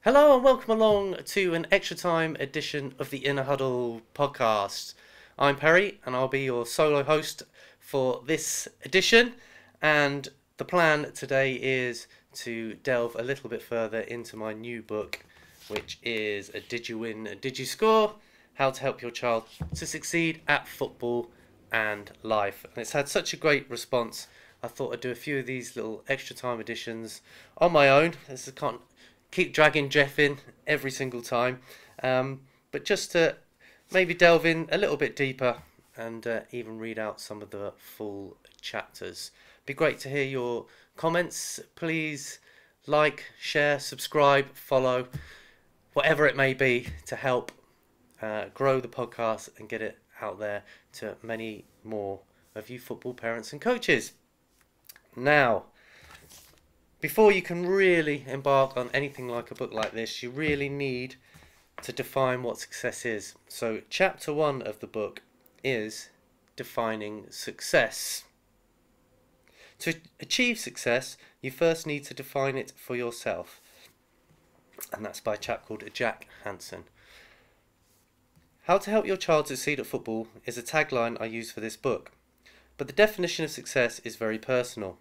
Hello and welcome along to an extra time edition of the Inner Huddle podcast. I'm Perry and I'll be your solo host for this edition, and the plan today is to delve a little bit further into my new book, which is a Did You Win, Did You Score? How to Help Your Child to Succeed at Football and Life. And it's had such a great response, I thought I'd do a few of these little extra time editions on my own. This can't keep dragging Jeff in every single time, but just to maybe delve in a little bit deeper and even read out some of the full chapters. Be great to hear your comments. Please like, share, subscribe, follow, whatever it may be to help grow the podcast and get it out there to many more of you football parents and coaches. Now, before you can really embark on anything like a book like this, you really need to define what success is. So chapter 1 of the book is defining success. To achieve success, you first need to define it for yourself. And that's by a chap called Jack Hansen. How to help your child succeed at football is a tagline I use for this book. But the definition of success is very personal.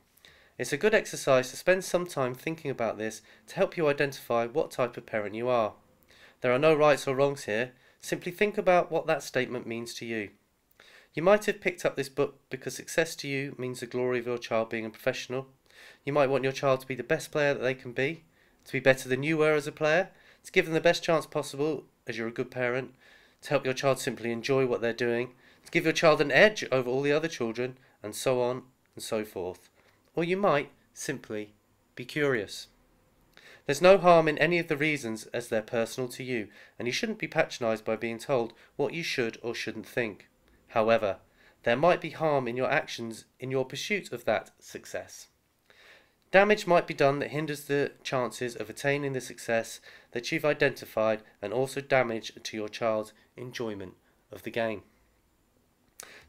It's a good exercise to spend some time thinking about this to help you identify what type of parent you are. There are no rights or wrongs here. Simply think about what that statement means to you. You might have picked up this book because success to you means the glory of your child being a professional. You might want your child to be the best player that they can be, to be better than you were as a player, to give them the best chance possible as you're a good parent, to help your child simply enjoy what they're doing, to give your child an edge over all the other children, and so on and so forth. Or you might simply be curious. There's no harm in any of the reasons as they're personal to you, and you shouldn't be patronised by being told what you should or shouldn't think. However, there might be harm in your actions in your pursuit of that success. Damage might be done that hinders the chances of attaining the success that you've identified, and also damage to your child's enjoyment of the game.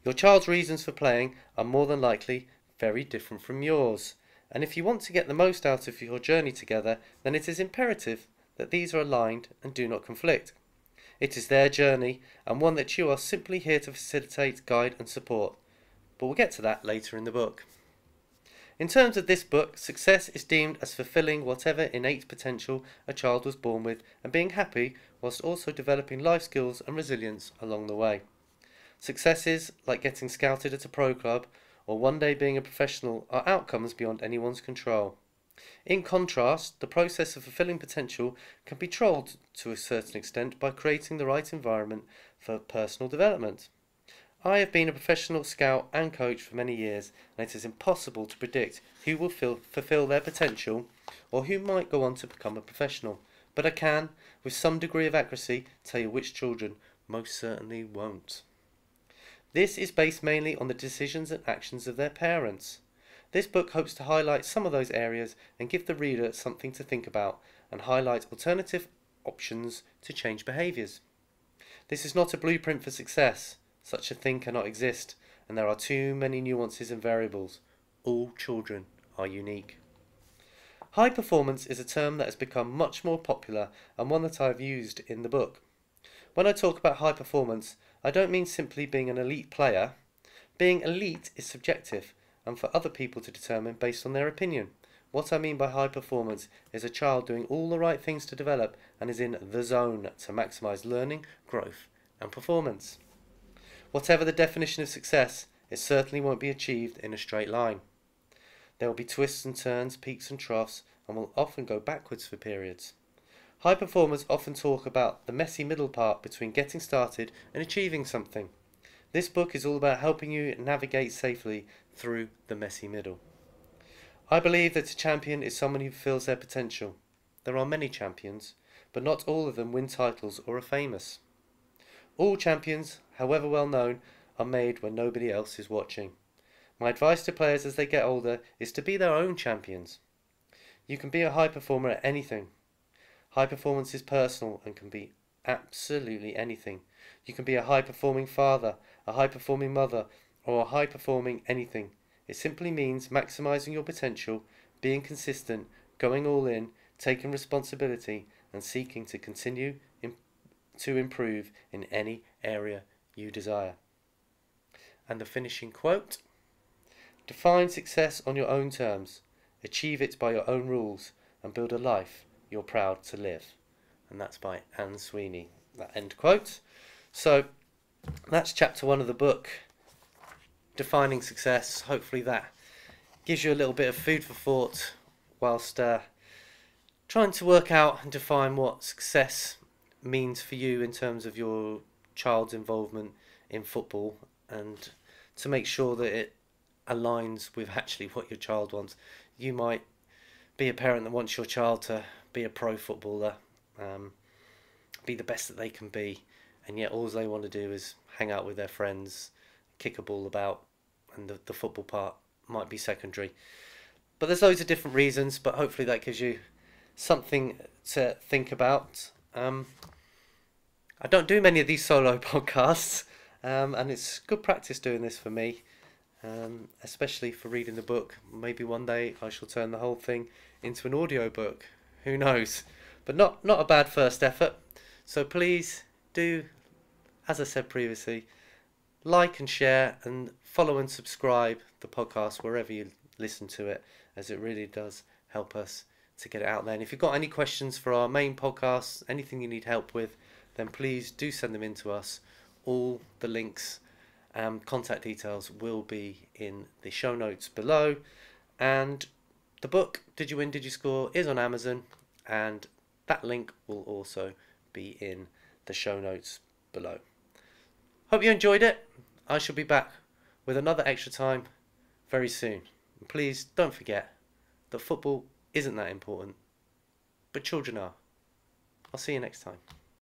Your child's reasons for playing are more than likely very different from yours, and if you want to get the most out of your journey together, then it is imperative that these are aligned and do not conflict. It is their journey, and one that you are simply here to facilitate, guide and support, but we'll get to that later in the book. In terms of this book, success is deemed as fulfilling whatever innate potential a child was born with and being happy whilst also developing life skills and resilience along the way. Successes like getting scouted at a pro club or one day being a professional are outcomes beyond anyone's control. In contrast, the process of fulfilling potential can be controlled to a certain extent by creating the right environment for personal development. I have been a professional scout and coach for many years, and it is impossible to predict who will fulfill their potential or who might go on to become a professional, but I can, with some degree of accuracy, tell you which children most certainly won't. This is based mainly on the decisions and actions of their parents. This book hopes to highlight some of those areas and give the reader something to think about and highlight alternative options to change behaviours. This is not a blueprint for success. Such a thing cannot exist, and there are too many nuances and variables. All children are unique. High performance is a term that has become much more popular and one that I have used in the book. When I talk about high performance, I don't mean simply being an elite player. Being elite is subjective and for other people to determine based on their opinion. What I mean by high performance is a child doing all the right things to develop and is in the zone to maximise learning, growth and performance. Whatever the definition of success, it certainly won't be achieved in a straight line. There will be twists and turns, peaks and troughs, and will often go backwards for periods. High performers often talk about the messy middle part between getting started and achieving something. This book is all about helping you navigate safely through the messy middle. I believe that a champion is someone who fulfills their potential. There are many champions, but not all of them win titles or are famous. All champions, however well known, are made when nobody else is watching. My advice to players as they get older is to be their own champions. You can be a high performer at anything. High performance is personal and can be absolutely anything. You can be a high-performing father, a high-performing mother, or a high-performing anything. It simply means maximising your potential, being consistent, going all in, taking responsibility and seeking to continue to improve in any area you desire. And the finishing quote: define success on your own terms, achieve it by your own rules, and build a life you're proud to live. And that's by Anne Sweeney. That end quote. So that's chapter 1 of the book, Defining Success. Hopefully that gives you a little bit of food for thought whilst trying to work out and define what success means for you in terms of your child's involvement in football, and to make sure that it aligns with actually what your child wants. You might be a parent that wants your child to be a pro footballer, be the best that they can be, and yet all they want to do is hang out with their friends, kick a ball about, and the football part might be secondary. But there's loads of different reasons, but hopefully that gives you something to think about. I don't do many of these solo podcasts, and it's good practice doing this for me, especially for reading the book. Maybe one day I shall turn the whole thing into an audio book. Who knows? But not a bad first effort. So please do, as I said previously, like and share and follow and subscribe the podcast wherever you listen to it, as it really does help us to get it out there. And if you've got any questions for our main podcasts, anything you need help with, then please do send them in to us. All the links and contact details will be in the show notes below. And the book, Did You Win, Did You Score, is on Amazon, and that link will also be in the show notes below. Hope you enjoyed it. I shall be back with another extra time very soon. And please don't forget that football isn't that important, but children are. I'll see you next time.